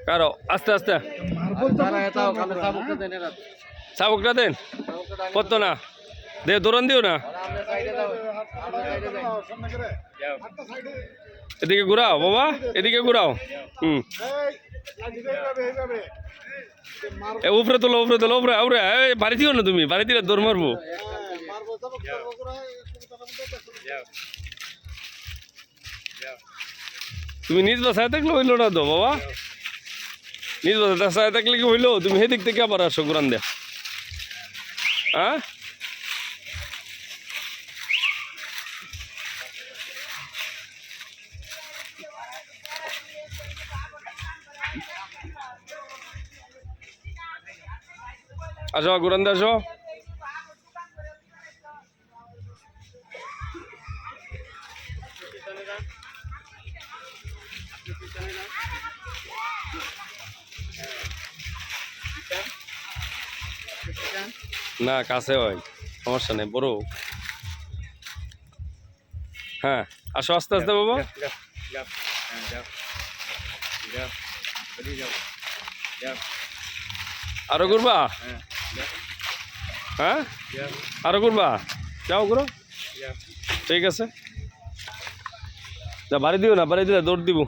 কারো আস্তে আস্তে চাবুকটা দেন কত না দে দৌড়ান দিও না এদিকে ঘুরাও বাবা এদিকে ঘুরাও উপরে তোলো উপরে তোলো উপরে উপরে বাড়ি দিও না তুমি বাড়ি দিলে দৌড় মারবো তুমি নিজ বাসায় থাকলে হইলো না তো বাবা নিজ বাসায় থাকলে কি হইলো তুমি সেদিক থেকে আবার আসো ঘুরান দে হ্যাঁ আসো ঘুরান দে আসো না কাছে হয় সমস্যা নেই বড় হ্যাঁ আসো আস্তে আস্তে বাবা আরো ঘুরবা হ্যাঁ আরো ঘুরবা যাও ঘুরো ঠিক আছে বাড়ি দিও না বাড়ি দিলে দৌড় দিব